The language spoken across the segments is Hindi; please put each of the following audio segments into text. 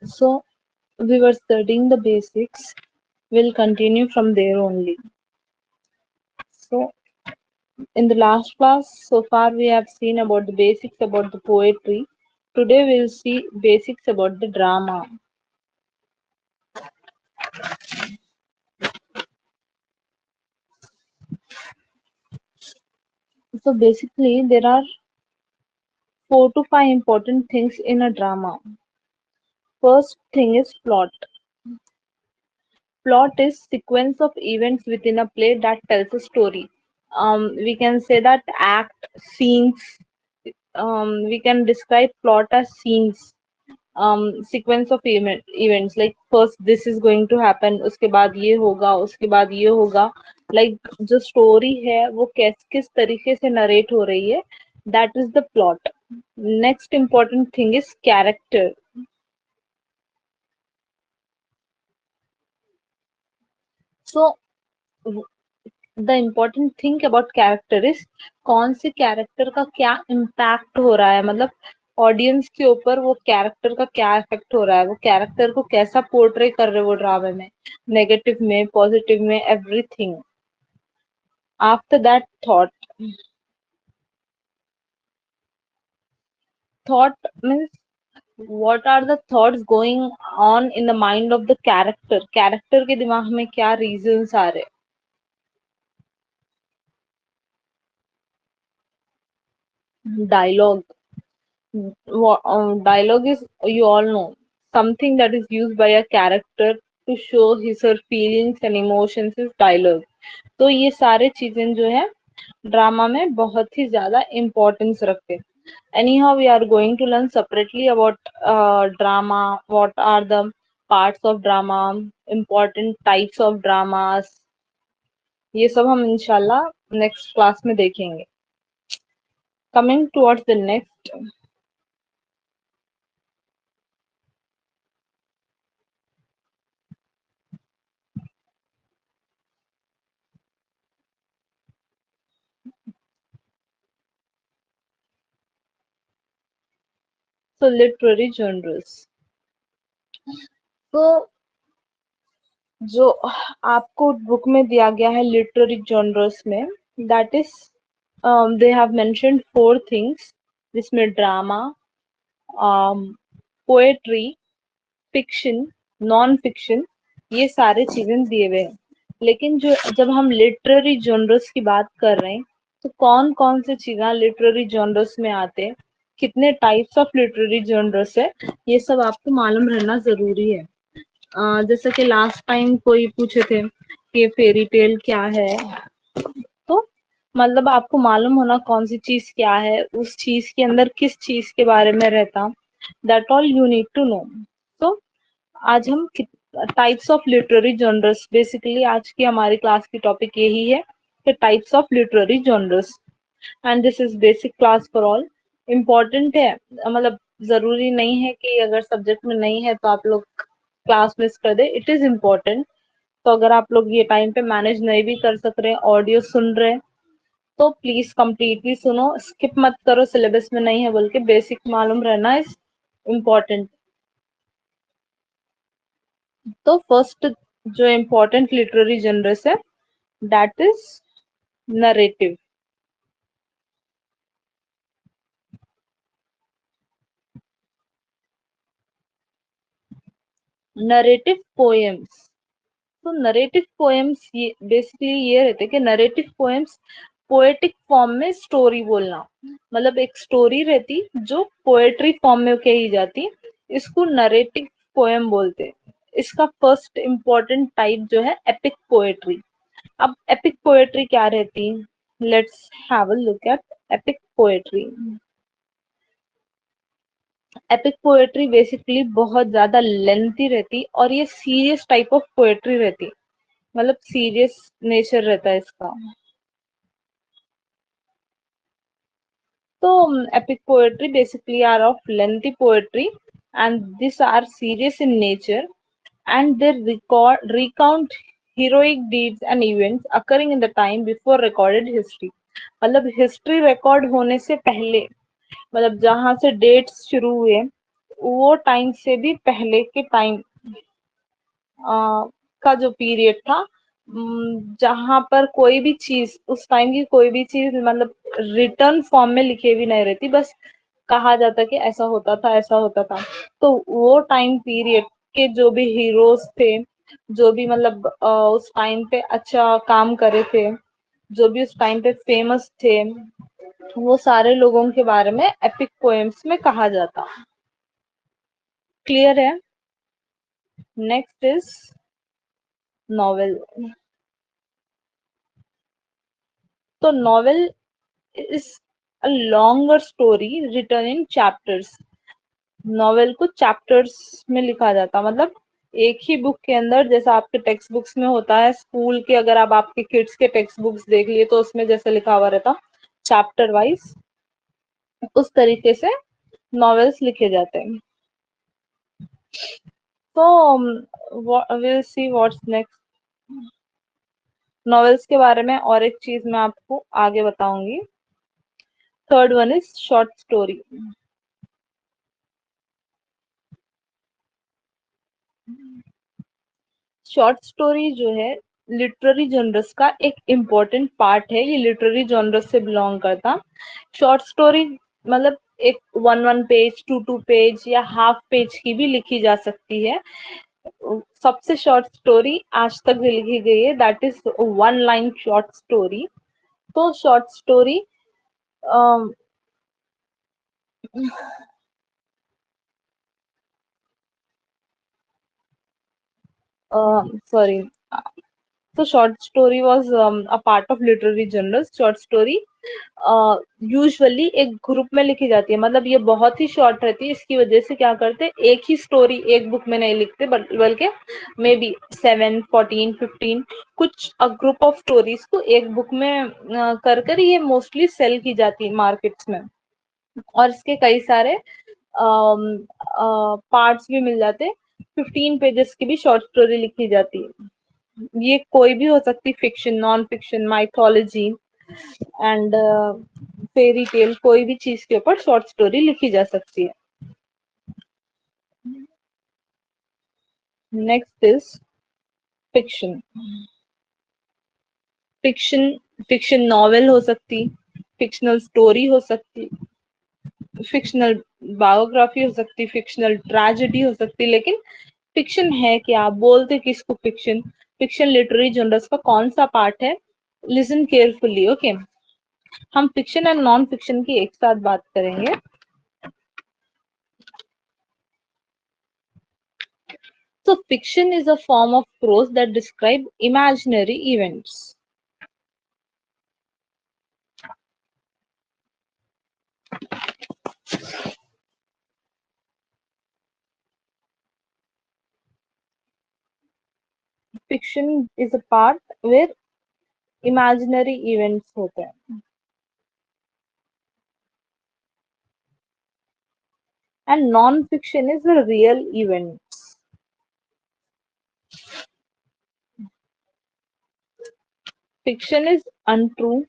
So we were studying the basics. We'll continue from there only. So in the last class, so far we have seen about the basics about the poetry. Today we'll see basics about the drama. So basically, there are 4 to 5 important things in a drama. First thing is plot. Plot is sequence of events within a play that tells a story. We can say that act, scenes. We can describe plot as scenes. Sequence of events like first this is going to happen, उसके बाद ये होगा, उसके बाद ये होगा. Like जो story है वो किस तरीके से narrate हो रही है, that is the plot. Next important thing is character. So the important thing about character is कौन से कैरेक्टर का क्या इम्पैक्ट हो रहा है, मतलब ऑडियंस के ऊपर वो कैरेक्टर का क्या इफेक्ट हो रहा है, वो कैरेक्टर को कैसा पोर्ट्रे कर रहे हैं वो ड्रामे में, नेगेटिव में, पॉजिटिव में, everything. After that thought means what are the thoughts going on in the mind of the character के दिमाग में क्या रीजंस आ रहे. Dialogue. Dialogue is, you all know, something that is used by a character to show his or feelings and emotions is dialogue. तो ये सारे चीजें जो है ड्रामा में बहुत ही ज्यादा इम्पोर्टेंस रखते हैं. Anyhow, we are going to learn separately about drama, what are the parts of drama, important types of dramas. ये सब हम इंशाल्लाह नेक्स्ट क्लास में देखेंगे. Coming towards the next. So literary genres. तो जो आपको बुक में दिया गया है लिटरेरी जॉनर्स में, that is they have mentioned 4 things, जिसमें drama, poetry, fiction, non fiction, ये सारे चीजें दिए हुए हैं. लेकिन जो जब हम लिटरेरी जॉनर्स की बात कर रहे हैं तो कौन कौन से चीजें लिटरेरी जॉनर्स में आते हैं, कितने टाइप्स ऑफ लिटरेरी जॉनर्स है, ये सब आपको मालूम रहना जरूरी है. जैसे कि लास्ट टाइम कोई पूछे थे कि फेरी टेल क्या है, तो मतलब आपको मालूम होना कौन सी चीज क्या है, उस चीज के अंदर किस चीज के बारे में रहता, that all you need to know. तो आज हम types of literary genres, basically आज की हमारी क्लास की टॉपिक यही है कि types of literary genres. And this is basic class for all. Important है, मतलब जरूरी नहीं है कि अगर सब्जेक्ट में नहीं है तो आप लोग क्लास मिस कर दे. It is important. तो अगर आप लोग ये टाइम पे मैनेज नहीं भी कर सक रहे, ऑडियो सुन रहे, तो प्लीज कंप्लीटली सुनो, स्किप मत करो, सिलेबस में नहीं है बोल के, बेसिक मालूम रहना इज इम्पोर्टेंट. तो फर्स्ट जो इम्पोर्टेंट लिटरेरी जनरस है, that is narrative. Narrative poems. तो नरेटिव पोएम्स ये बेसिकली ये रहते हैं कि नरेटिव पोएम्स पोएटिक फॉर्म में स्टोरी बोलना, मतलब एक स्टोरी रहती जो पोएट्री फॉर्म में कही जाती, इसको नरेटिव पोएम बोलते हैं. इसका फर्स्ट इम्पोर्टेंट टाइप जो है एपिक पोएट्री. अब एपिक पोएट्री क्या रहती, let's have a look at epic poetry. Epic poetry basically बहुत ज्यादा लेंथी रहती और ये सीरियस टाइप ऑफ पोएट्री रहती, मतलब सीरियस नेचर रहता है इसका. तो epic poetry basically are of lengthy poetry, and these are serious in nature, and they recount heroic deeds and events occurring in the time before recorded history. मतलब हिस्ट्री रिकॉर्ड होने से पहले, मतलब जहां से डेट्स शुरू हुए वो टाइम से भी पहले के टाइम का जो पीरियड था, जहां पर कोई भी चीज, उस टाइम की कोई भी चीज मतलब रिटर्न फॉर्म में लिखे भी नहीं रहती, बस कहा जाता कि ऐसा होता था, ऐसा होता था। तो वो टाइम पीरियड के जो भी हीरोज थे, जो भी मतलब उस टाइम पे अच्छा काम करे थे, जो भी उस टाइम पे फेमस थे, वो सारे लोगों के बारे में एपिक पोएम्स में कहा जाता। क्लियर है? Next is novel. तो novel is a longer story written in chapters. Novel को चैप्टर्स में लिखा जाता, मतलब एक ही बुक के अंदर, जैसा आपके टेक्स्ट बुक्स में होता है स्कूल के, अगर आप आपके किड्स के टेक्स्ट बुक्स देख लिए तो उसमें जैसे लिखा हुआ रहता चैप्टर वाइज, उस तरीके से नॉवेल्स लिखे जाते हैं। तो will see what's next. Novels के बारे में और एक चीज मैं आपको आगे बताऊंगी। Third one is short story. Short story जो है लिटरेरी जॉनर्स का एक इम्पोर्टेंट पार्ट है, ये लिटरेरी जॉनर्स से बिलोंग करता। शॉर्ट स्टोरी मतलब एक one one page, two two page या हाफ पेज की भी लिखी जा सकती है। सबसे शॉर्ट स्टोरी आज तक जो लिखी गई है that is one line short story. तो short story sorry, so short story was a part of literary genres. Short story usually एक ग्रुप में लिखी जाती है, मतलब ये बहुत ही शॉर्ट रहती है, इसकी वजह से क्या करते हैं, एक ही स्टोरी एक बुक में नहीं लिखते, बल्कि मे बी 7, 14, 15 कुछ ग्रुप ऑफ स्टोरीज को एक बुक में कर कर ये मोस्टली सेल की जाती है मार्केट्स में। और इसके कई सारे पार्ट्स भी मिल जाते हैं। 15 पेजेस की भी शॉर्ट स्टोरी लिखी जाती है। ये कोई भी हो सकती, fiction, non fiction, mythology and fairy tale, कोई भी चीज के ऊपर शॉर्ट स्टोरी लिखी जा सकती है। Next is fiction. Fiction fiction novel हो सकती, फिक्शनल स्टोरी हो सकती, फिक्शनल बायोग्राफी हो सकती, फिक्शनल ट्रेजेडी हो सकती, लेकिन फिक्शन है क्या, बोलते किसको फिक्शन? फिक्शन लिटरेरी जॉनर्स का कौन सा पार्ट है? Listen carefully, okay. हम फिक्शन एंड नॉन फिक्शन की एक साथ बात करेंगे। So fiction is a form of prose that describe imaginary events. Fiction is a part where imaginary events होते हैं, and non-fiction is a real events. Fiction is untrue,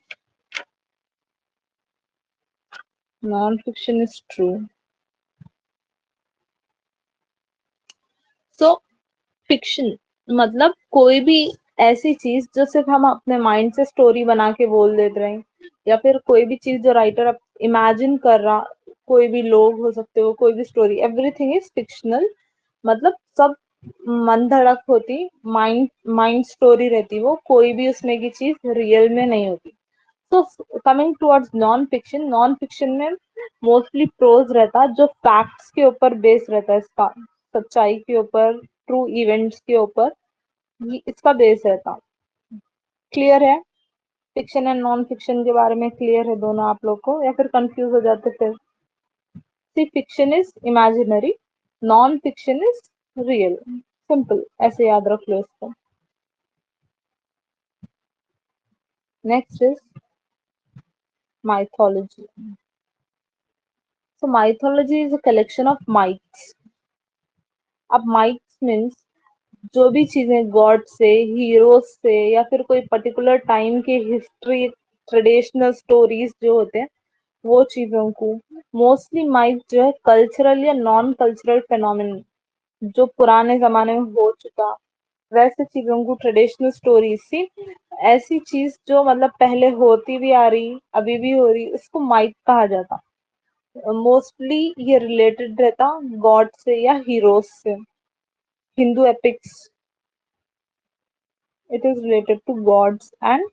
non-fiction is true. So fiction मतलब कोई भी ऐसी चीज जो सिर्फ हम अपने माइंड से स्टोरी बना के बोल देते रहे, या फिर कोई भी चीज जो राइटर अब इमेजिन कर रहा, कोई भी लोग हो सकते हो, कोई भी स्टोरी, एवरीथिंग इज फिक्शनल। मतलब सब मन धड़क होती, माइंड माइंड स्टोरी रहती, वो कोई भी उसमें की चीज रियल में नहीं होती। तो coming towards non fiction, non fiction में मोस्टली प्रोज रहता जो फैक्ट्स के ऊपर बेस रहता है, इसका सच्चाई के ऊपर, ट्रू इवेंट्स के ऊपर ये इसका बेस रहता। क्लियर है? फिक्शन एंड नॉन फिक्शन के बारे में क्लियर है दोनों आप लोग को, या फिर कंफ्यूज हो जाते फिर? See fiction is imaginary, non fiction is real. Simple, ऐसे याद रख लो इसको। Next is mythology. So mythology is a collection of myths. अब myths मीन्स जो भी चीजें गॉड से, हीरोज से, या फिर कोई पर्टिकुलर टाइम के हिस्ट्री, ट्रेडिशनल स्टोरीज जो होते हैं, वो चीजों को। मोस्टली माइथ जो है कल्चरल या नॉन कल्चरल फेनोमेन, जो पुराने जमाने में हो चुका वैसे चीजों को ट्रेडिशनल स्टोरीज सी, ऐसी चीज जो मतलब पहले होती भी आ रही अभी भी हो रही उसको माइथ कहा जाता। मोस्टली ये रिलेटेड रहता गॉड से या हीरोज से। Hindu epics, it is related to gods and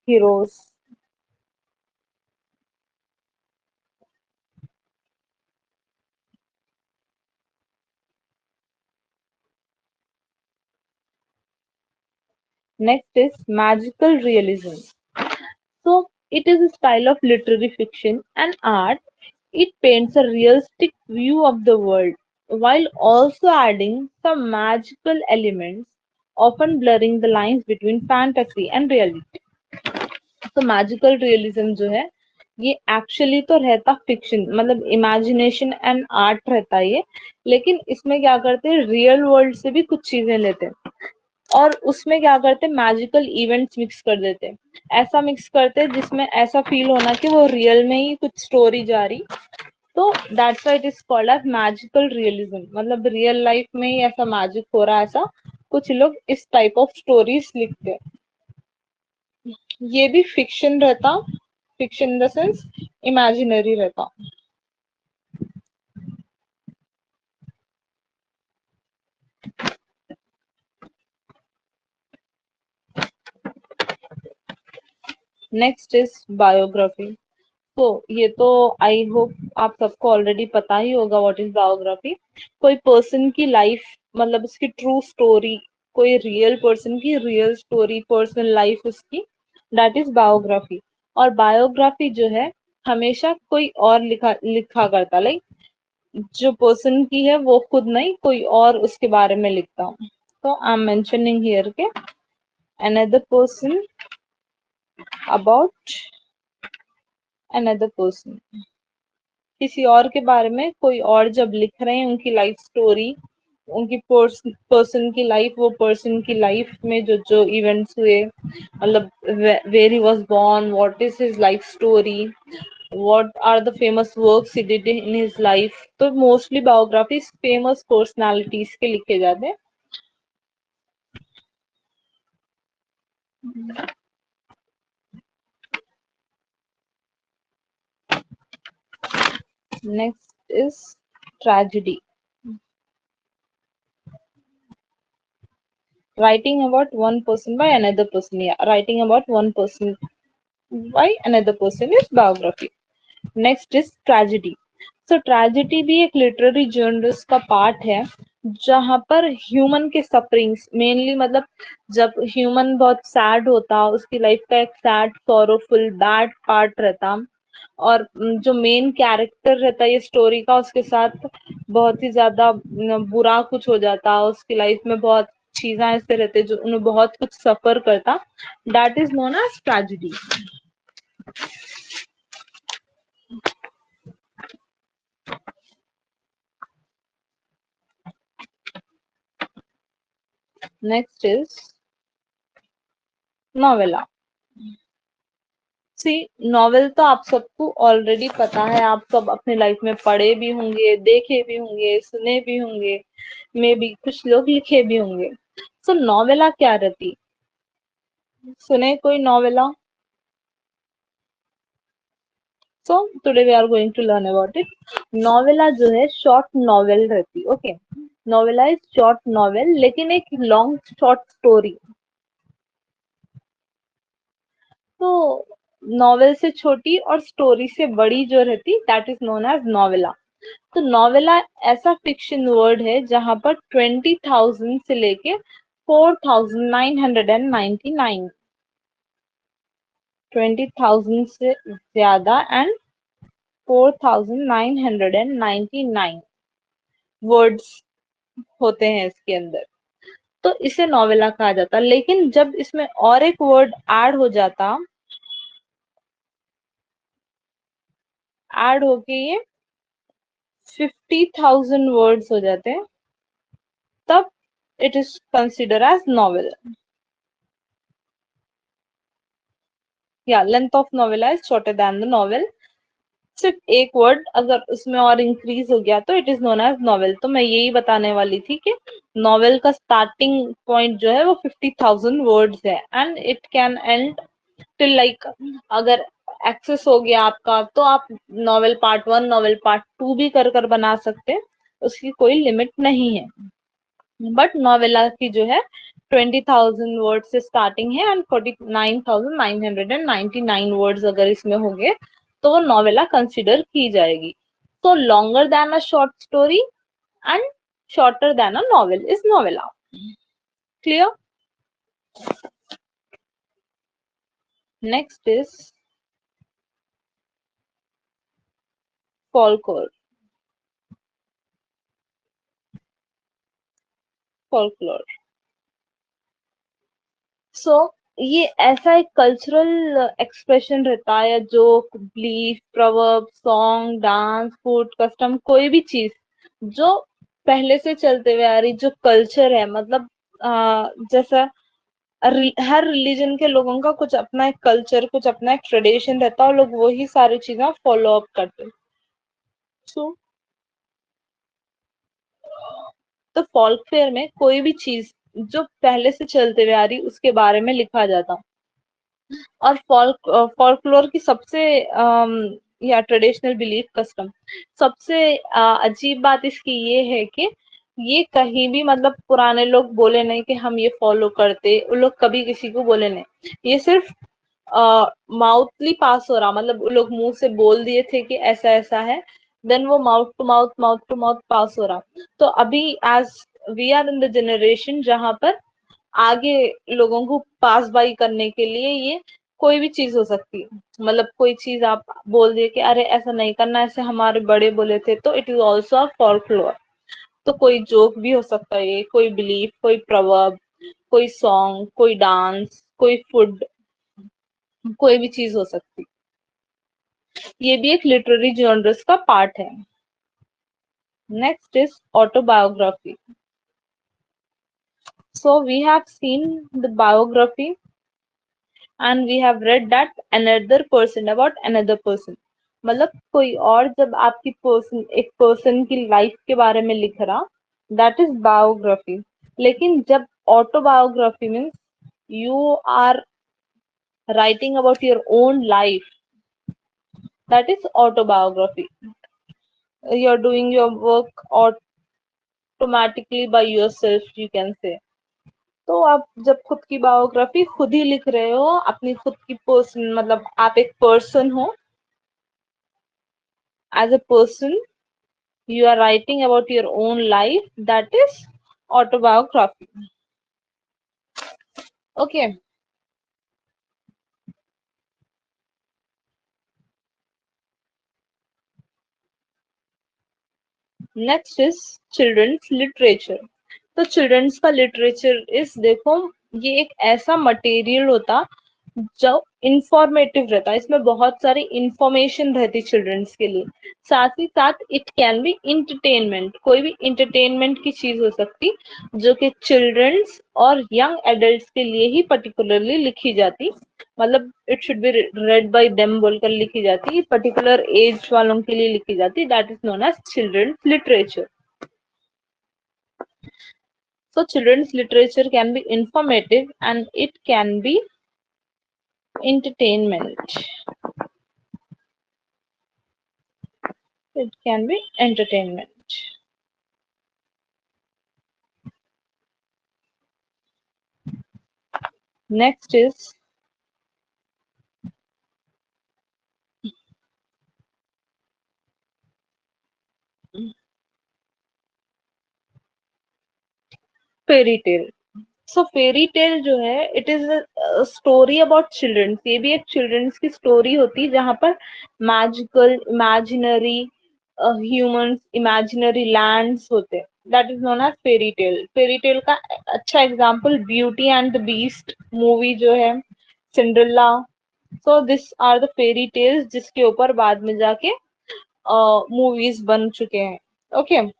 heroes. Next is magical realism. So it is a style of literary fiction and art. It paints a realistic view of the world while also adding some magical elements, often blurring the lines between fantasy and reality. तो मैजिकल रियलिज्म जो है ये एक्चुअली तो रहता फिक्शन, मतलब इमेजिनेशन एंड आर्ट रहता है ये, लेकिन इसमें क्या करते हैं रियल वर्ल्ड से भी कुछ चीजें लेते हैं और उसमें क्या करते हैं मैजिकल इवेंट्स मिक्स कर देते हैं। ऐसा मिक्स करते हैं जिसमें ऐसा फील होना कि वो रियल में ही कुछ स्टोरी जा रही। तो that's why it is called as magical realism, मतलब रियल लाइफ में ही ऐसा मैजिक हो रहा है, ऐसा कुछ लोग इस टाइप ऑफ स्टोरीज लिखते हैं। ये भी फिक्शन रहता, fiction in the sense imaginary रहता। Next is biography. तो ये तो आई होप आप सबको ऑलरेडी पता ही होगा व्हाट इज बायोग्राफी। कोई पर्सन की लाइफ, मतलब उसकी ट्रू स्टोरी, कोई रियल पर्सन की रियल स्टोरी, पर्सनल लाइफ उसकी, दैट इज बायोग्राफी। और बायोग्राफी जो है हमेशा कोई और लिखा लिखा करता, लाइक जो पर्सन की है वो खुद नहीं कोई और उसके बारे में लिखता हूँ। तो आई एम मेंशनिंग हियर के another person about another person, किसी और के बारे में कोई और जब लिख रहे हैं उनकी लाइफ स्टोरी, उनकी पर्सन की लाइफ, वो पर्सन की लाइफ में जो जो इवेंट्स हुए, मतलब where he was born, what is his life story, what are the famous works he did in his life. तो मोस्टली बायोग्राफीज फेमस पर्सनालिटीज के लिखे जाते हैं। Next is tragedy. Writing about one person by another person. Yeah, writing about one person by another person is biography. Next is tragedy. So tragedy भी एक लिटरेरी जर्नल्स का पार्ट है जहां पर ह्यूमन के सफरिंग्स मेनली, मतलब जब ह्यूमन बहुत सैड होता उसकी लाइफ का एक सैड सॉरोफुल बैड पार्ट रहता, और जो मेन कैरेक्टर रहता है ये स्टोरी का उसके साथ बहुत ही ज्यादा बुरा कुछ हो जाता, उसकी लाइफ में बहुत चीजें ऐसे रहते जो उन्हें बहुत कुछ सफर करता, that is known as tragedy. Next is novella. See, novel तो आप सबको ऑलरेडी पता है, आप सब अपने लाइफ में पढ़े भी होंगे, देखे भी होंगे, सुने भी होंगे, मे बी कुछ लोग लिखे भी होंगे। सो नॉवेला क्या रहती, सुने कोई novella? So today we are going to learn about it. Novella जो है शॉर्ट नॉवेल रहती, okay. Novella is short novel, लेकिन एक लॉन्ग शॉर्ट स्टोरी। तो नॉवेल से छोटी और स्टोरी से बड़ी जो रहती that is known as novella. तो नॉवेला ऐसा फिक्शन वर्ड है जहां पर 20,000 से लेके 4,999, 20,000 से ज्यादा एंड 4,999 वर्ड्स होते हैं इसके अंदर। तो इसे नॉवेला कहा जाता, लेकिन जब इसमें और एक वर्ड ऐड हो जाता, ऐड होके ये 50,000 वर्ड्स हो जाते हैं, तब it is consider as novel. या length of novella is shorter than the novel. सिर्फ एक वर्ड अगर उसमें और इंक्रीज हो गया तो it is known as novel. तो मैं यही बताने वाली थी कि नॉवेल का स्टार्टिंग पॉइंट जो है वो 50,000 वर्ड्स है and it can and till like, अगर एक्सेस हो गया आपका तो आप नॉवेल पार्ट 1 नॉवेल पार्ट 2 भी कर बना सकते हैं, उसकी कोई लिमिट नहीं है। बट नॉवेला की जो है 20,000 वर्ड से स्टार्टिंग है एंड 49,999 वर्ड्स अगर इसमें होंगे तो वो नॉवेला कंसिडर की जाएगी। So longer than a short story and shorter than a novel is novella. Clear? Next is folklore. Folklore. So ये ऐसा एक कल्चरल एक्सप्रेशन रहता है, joke, belief, proverb, song, dance, food, custom, कोई भी चीज जो पहले से चलते हुए आ रही जो कल्चर है, मतलब जैसा हर रिलीजन के लोगों का कुछ अपना एक कल्चर, कुछ अपना एक ट्रेडिशन रहता है और लोग वही सारी चीजें फॉलो अप करते हैं। सो तो फॉल्क फेयर में कोई भी चीज जो पहले से चलते हुए आ रही उसके बारे में लिखा जाता। और फॉल्कलोर की सबसे या ट्रेडिशनल बिलीफ कस्टम, सबसे अजीब बात इसकी ये है कि ये कहीं भी, मतलब पुराने लोग बोले नहीं कि हम ये फॉलो करते, वो लोग कभी किसी को बोले नहीं, ये सिर्फ माउथली पास हो रहा, मतलब वो लोग मुंह से बोल दिए थे कि ऐसा ऐसा है, देन वो माउथ टू माउथ पास हो रहा। तो अभी as we are in the generation जहां पर आगे लोगों को पास बाई करने के लिए ये कोई भी चीज हो सकती है, मतलब कोई चीज आप बोल दिए कि अरे ऐसा नहीं करना, ऐसे हमारे बड़े बोले थे, तो it is also a folklore. तो कोई जोक भी हो सकता है, कोई बिलीफ, कोई प्रवर्ब, कोई सॉन्ग, कोई डांस, कोई फूड, कोई भी चीज हो सकती। ये भी एक लिटरेरी जॉनर्स का पार्ट है। Next is autobiography. So we have seen the biography and we have read that another person about another person, मतलब कोई और जब आपकी पर्सन, एक पर्सन की लाइफ के बारे में लिख रहा, दैट इज बायोग्राफी। लेकिन जब autobiography means you are writing about your own life, that is autobiography. You are doing your work automatically by yourself you can say. तो आप जब खुद की बायोग्राफी खुद ही लिख रहे हो, अपनी खुद की पर्सन, मतलब आप एक पर्सन हो, as a person you are writing about your own life, that is autobiography. Okay, next is children's literature. तो चिल्ड्रंस का लिटरेचर इस देखो, ये एक ऐसा मटेरियल होता जो इंफॉर्मेटिव रहता है, इसमें बहुत सारी इंफॉर्मेशन रहती चिल्ड्रंस के लिए, साथ ही साथ इट कैन बी इंटरटेनमेंट, कोई भी इंटरटेनमेंट की चीज हो सकती जो कि चिल्ड्रंस और यंग एडल्ट्स के लिए ही पर्टिकुलरली लिखी जाती, मतलब it should be red bye them बोलकर लिखी जाती, पर्टिकुलर एज वालों के लिए लिखी जाती, that is known as children's literature. So children's literature can be informative and it can be entertainment. It can be entertainment. Next is fairy tale. So fairy tale जो है it is story about children's, ये भी एक चिल्ड्रंस की स्टोरी होती है जहां पर magical, imaginary humans, imaginary lands होते हैं, that is known as fairy tale. Fairy tale का अच्छा example beauty and the beast movie जो है, Cinderella. So this are the fairy tales जिसके ऊपर बाद में जाके मूवीज बन चुके हैं। Okay okay?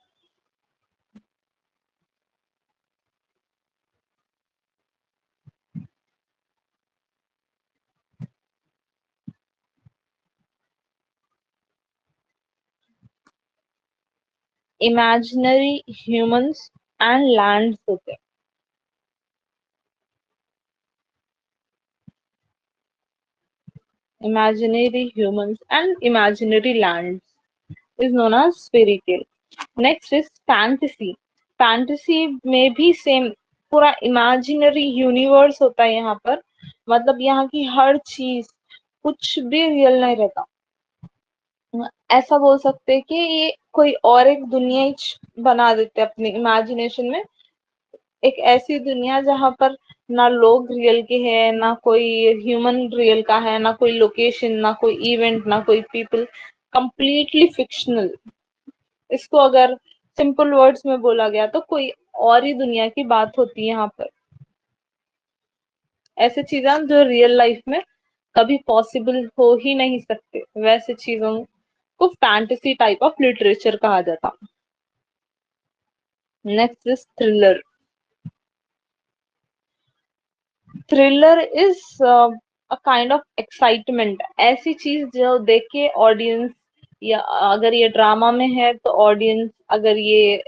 Imaginary humans and lands होते हैं. Imaginary humans and imaginary lands is known as fairy tale. Next is fantasy. Fantasy में भी सेम पूरा imaginary universe होता है यहाँ पर. मतलब यहाँ की हर चीज कुछ भी रियल नहीं रहता. ऐसा बोल सकते हैं कि ये कोई और एक दुनिया ही बना देते हैं अपने इमेजिनेशन में. एक ऐसी दुनिया जहाँ पर ना लोग रियल के हैं, ना कोई ह्यूमन रियल का है, ना कोई लोकेशन, ना कोई इवेंट, ना कोई पीपल. Completely fictional. इसको अगर सिंपल वर्ड्स में बोला गया तो कोई और ही दुनिया की बात होती है यहाँ पर. ऐसे चीजें जो रियल लाइफ में कभी पॉसिबल हो ही नहीं सकते, वैसे चीजों को फैंटेसी टाइप ऑफ लिटरेचर कहा जाता. Next is thriller. Thriller is a kind of excitement. ऐसी चीज जो देख के ऑडियंस, या अगर ये ड्रामा में है तो ऑडियंस, अगर ये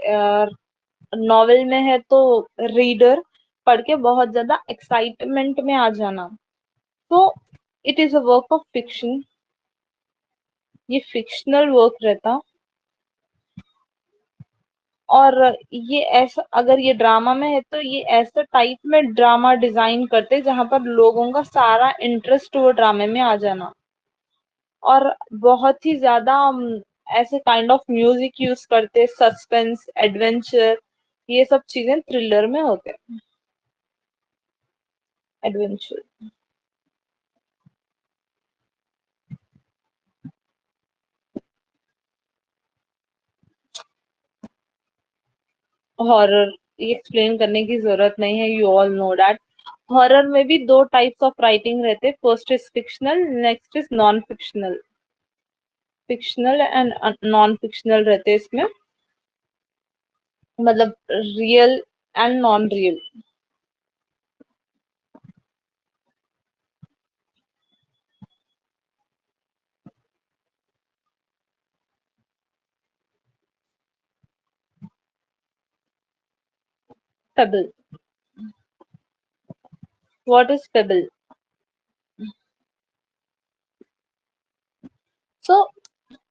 नॉवेल में है तो रीडर पढ़ के बहुत ज्यादा एक्साइटमेंट में आ जाना. तो it is a work of fiction. ये फिक्शनल वर्क रहता. और ये ऐसा, अगर ये ड्रामा में है तो ये ऐसा टाइप में ड्रामा डिजाइन करते जहां पर लोगों का सारा इंटरेस्ट वो ड्रामे में आ जाना. और बहुत ही ज्यादा ऐसे काइंड ऑफ म्यूजिक यूज करते, सस्पेंस, एडवेंचर, ये सब चीजें थ्रिलर में होते हैं. एडवेंचर. हॉरर ये एक्सप्लेन करने की जरूरत नहीं है, you all know that. Horror में भी दो टाइप्स ऑफ राइटिंग रहते. First is fictional, next is non fictional. Fictional and non fictional रहते इसमें. मतलब real and non real. Fable. What is fable? So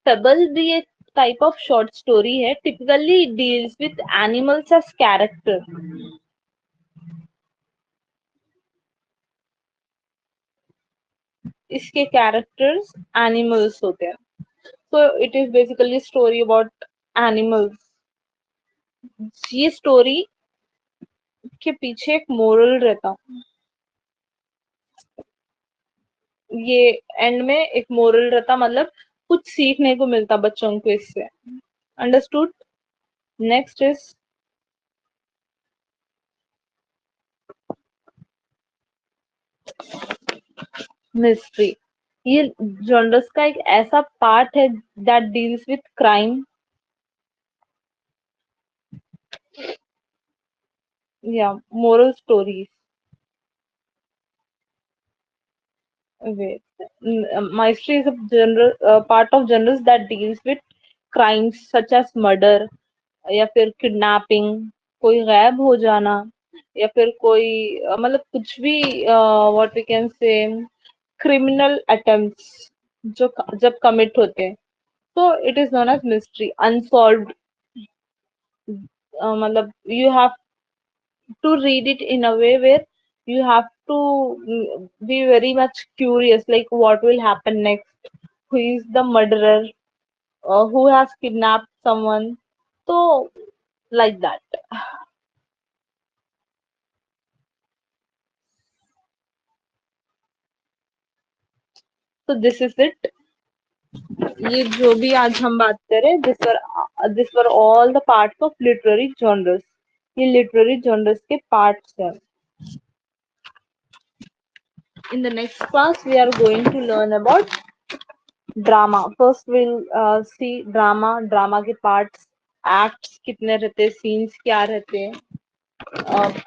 fable भी एक टाइप ऑफ शॉर्ट स्टोरी है. Typically deals with animals as character. इसके कैरेक्टर्स एनिमल्स होते हैं. So it is basically story about animals. ये स्टोरी के पीछे एक मोरल रहता. ये एंड में एक मोरल रहता, मतलब कुछ सीखने को मिलता बच्चों को इससे. अंडरस्टूड. Next is mystery. ये जॉनर्स का एक ऐसा पार्ट है दैट डील्स विद क्राइम या moral stories. Wait. Mystery is a general part of genres that deals with crimes such as murder, या फिर किडनैपिंग, कोई गायब हो जाना, या फिर कोई मतलब कुछ भी what we can say criminal attempts जो जब कमिट होते हैं. तो it is known as mystery, unsolved. मतलब you have to read it in a way where you have to be very much curious, like what will happen next, who is the murderer, who has kidnapped someone. So like that. So this is it. ये जो भी आज हम बात करें, this were all the parts of literary genres. ये लिटरेरी जॉनर्स के पार्ट्स हैं. In the next class we are going to learn about drama. First will see drama. Drama के पार्ट्स, एक्ट्स कितने रहते हैं, सीन्स क्या रहते हैं,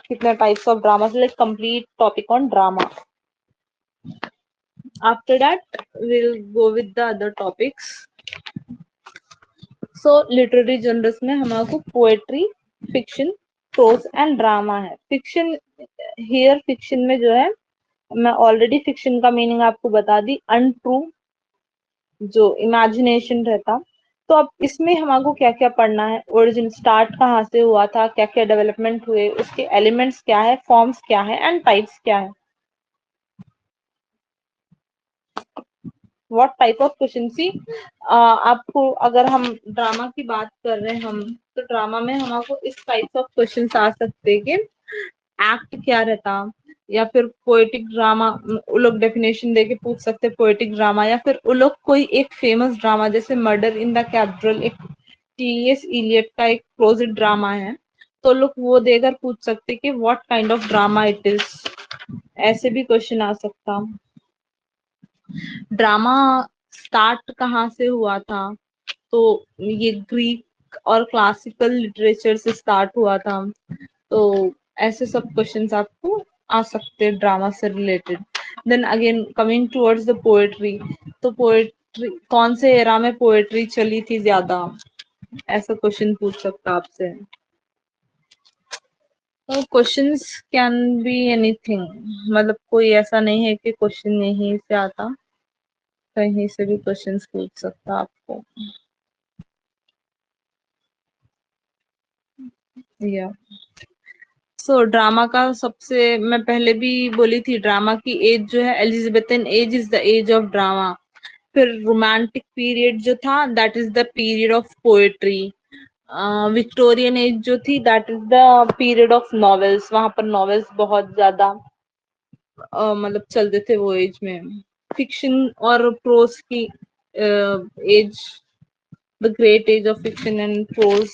कितने types of drama, like complete topic on drama. After that we'll go with the other topics. So literary genres में हमारे poetry, fiction, prose and drama है। फिक्शन, हियर फिक्शन में जो है, मैं ऑलरेडी फिक्शन का मीनिंग आपको बता दी, अनट्रू, जो इमेजिनेशन रहता। तो अब इसमें हमको क्या क्या पढ़ना है, ओरिजिन स्टार्ट कहाँ से हुआ था, क्या क्या डेवलपमेंट हुए, उसके एलिमेंट्स क्या है, फॉर्म्स क्या है एंड टाइप्स क्या है। व्हाट टाइप ऑफ क्वेश्चन, सी आपको अगर हम ड्रामा की बात कर रहे हैं हम, तो ड्रामा में हमको इस टाइप ऑफ क्वेश्चन आ सकते हैं कि एक्ट क्या रहता, या फिर पोएटिक ड्रामा, वो लोग डेफिनेशन देके पूछ सकते पोएटिक ड्रामा, या फिर वो लोग कोई एक फेमस ड्रामा जैसे मर्डर इन द कैथेड्रल, एक टीएस इलियट का एक प्रोजेड ड्रामा है, तो लोग वो देकर पूछ सकते कि what kind of drama it is. ऐसे भी क्वेश्चन आ सकता। ड्रामा स्टार्ट कहाँ से हुआ था, तो ये ग्रीक और क्लासिकल लिटरेचर से स्टार्ट हुआ था। तो ऐसे सब क्वेश्चंस आपको आ सकते हैं ड्रामा से related. Then again coming towards the poetry, तो पोएट्री कौन से एरा में पोएट्री चली थी ज्यादा, ऐसा क्वेश्चन पूछ सकता आपसे। तो क्वेश्चंस कैन बी एनीथिंग, मतलब कोई ऐसा नहीं है कि क्वेश्चन यहीं से आता, कहीं से भी क्वेश्चंस पूछ सकता आपको। या सो ड्रामा का सबसे, मैं पहले भी बोली थी, ड्रामा की एज जो है Elizabethan age is the age of drama. फिर रोमांटिक पीरियड जो था that is the period of poetry. Victorian age जो थी that is the period of novels, वहां पर नॉवेल्स बहुत ज्यादा मतलब चलते थे वो एज में। फिक्शन और प्रोज की age, the great age of fiction and prose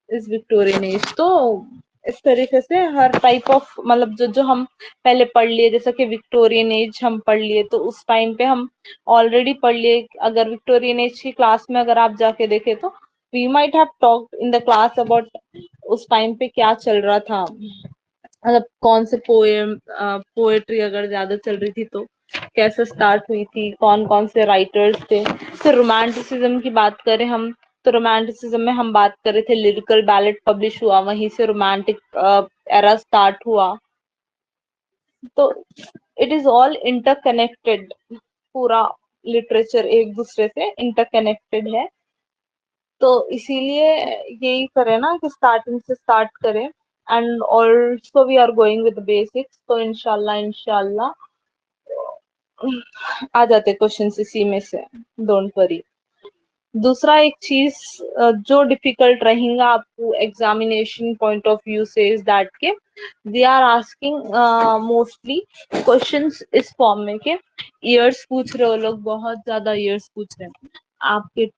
is Victorian age. तो इस तरीके से हर टाइप ऑफ, मतलब जो जो हम पहले पढ़ लिए, जैसे कि विक्टोरियन एज हम पढ़ लिए, तो उस टाइम पे हम ऑलरेडी पढ़ लिए। अगर विक्टोरियन एज की क्लास में अगर आप जाके देखे तो we might have talked in the class about उस टाइम पे क्या चल रहा था, मतलब कौन से पोएट्री अगर ज्यादा चल रही थी तो कैसे स्टार्ट हुई थी, कौन कौन से राइटर्स थे। फिर रोमांटिसिज्म की बात करें हम, तो रोमांटिसिज्म में हम बात कर रहे थे लिरिकल बैलेट पब्लिश हुआ, वहीं से रोमांटिक एरा स्टार्ट हुआ। तो इट इज ऑल इंटरकनेक्टेड, पूरा लिटरेचर एक दूसरे से इंटरकनेक्टेड है। तो इसीलिए यही करें ना कि स्टार्टिंग से स्टार्ट करें, and also we are going with basics, तो इंशाल्लाह इंशाल्लाह आ जाते क्वेश्चन इसी में से, डोंट वरी। दूसरा एक चीज जो डिफिकल्ट रहेगा आपको एग्जामिनेशन पॉइंट ऑफ व्यू से इज दैट के they are asking mostly questions इस फॉर्म में के ईयर्स पूछ रहे हो लोग, बहुत ज्यादा ईयर्स पूछ रहे हैं आपके।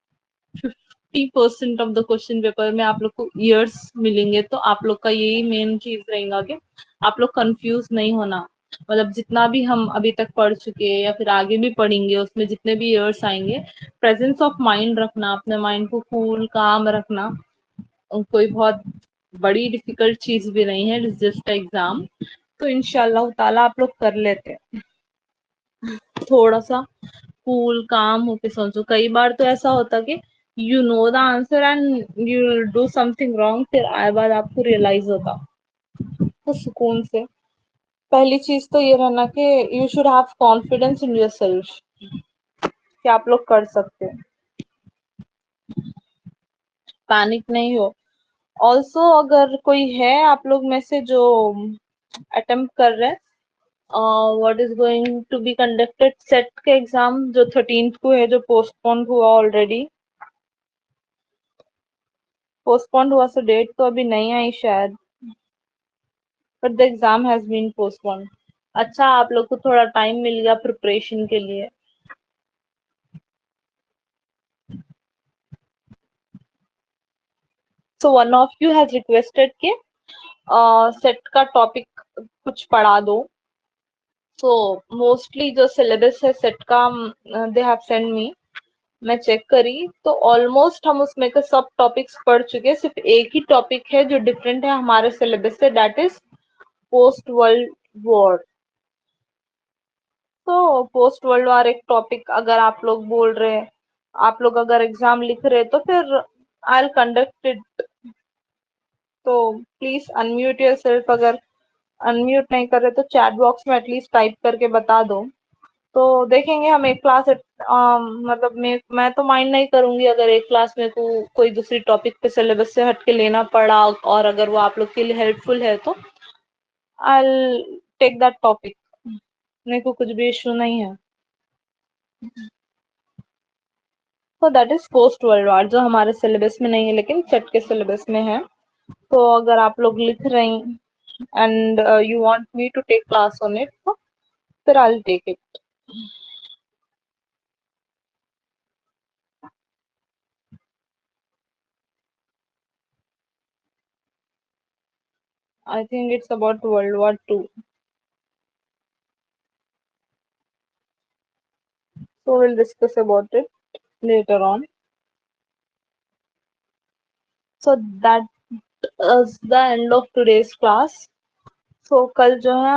50% ऑफ द क्वेश्चन पेपर में आप लोग को ईयर्स मिलेंगे, तो आप लोग का यही मेन चीज रहेगा कि आप लोग कंफ्यूज नहीं होना। मतलब जितना भी हम अभी तक पढ़ चुके हैं या फिर आगे भी पढ़ेंगे, उसमें जितने भी ईयर्स आएंगे, प्रेजेंस ऑफ माइंड रखना, अपने माइंड को कूल काम रखना। कोई बहुत बड़ी डिफिकल्ट चीज भी नहीं है, जस्ट एग्जाम। तो इंशाल्लाह ताला आप लोग कर लेते हैं। थोड़ा सा कूल काम होके सोचो, कई बार तो ऐसा होता कि you know the answer and you do something wrong, फिर आए बाद आपको रियलाइज होता। तो सुकून से पहली चीज तो ये रहना कि you should have confidence in your self कि आप लोग कर सकते हैं, पैनिक नहीं हो। ऑल्सो अगर कोई है आप लोग में से जो अटेम्प्ट कर रहे हैं, what is going to be conducted set के एग्जाम जो 13th को है, जो पोस्टपोन हुआ ऑलरेडी, पोस्टपोन हुआ, सो डेट तो अभी नहीं आई शायद, but the exam has been postpone. अच्छा, आप लोग को थोड़ा टाइम मिल गया प्रिपरेशन के लिए। So one of you has requested के सेट का टॉपिक कुछ पढ़ा दो। सो मोस्टली जो सिलेबस है सेट का, दे हैव सेंड मी, मैं चेक करी तो ऑलमोस्ट हम उसमें के सब टॉपिक्स पढ़ चुके हैं। सिर्फ एक ही टॉपिक है जो डिफरेंट है हमारे सिलेबस से, that is post world war. तो पोस्ट वर्ल्ड वॉर एक टॉपिक अगर आप लोग बोल रहे हैं, आप लोग अगर एग्जाम लिख रहे तो फिर आई विल कंडक्ट इट। तो प्लीज अनम्यूट योर सेल्फ, अगर अनम्यूट नहीं कर रहे तो चैट बॉक्स में एटलीस्ट टाइप करके बता दो। तो देखेंगे हम एक क्लास, मतलब मैं तो माइंड नहीं करूंगी अगर एक क्लास में कोई दूसरी टॉपिक पे सिलेबस से हट के लेना पड़ा, और अगर वो आप लोग के लिए हेल्पफुल है तो आई टेक दैट टॉपिक। मेरे को कुछ भी इशू नहीं है। तो that is post world war, जो हमारे सिलेबस में नहीं है लेकिन सेट के सिलेबस में है। तो अगर आप लोग लिख रहे हैं and you want me to take class on it, तो फिर I will take it. I think it's about world war 2। So we'll discuss about it later on. So that is the end of today's class. So कल जो है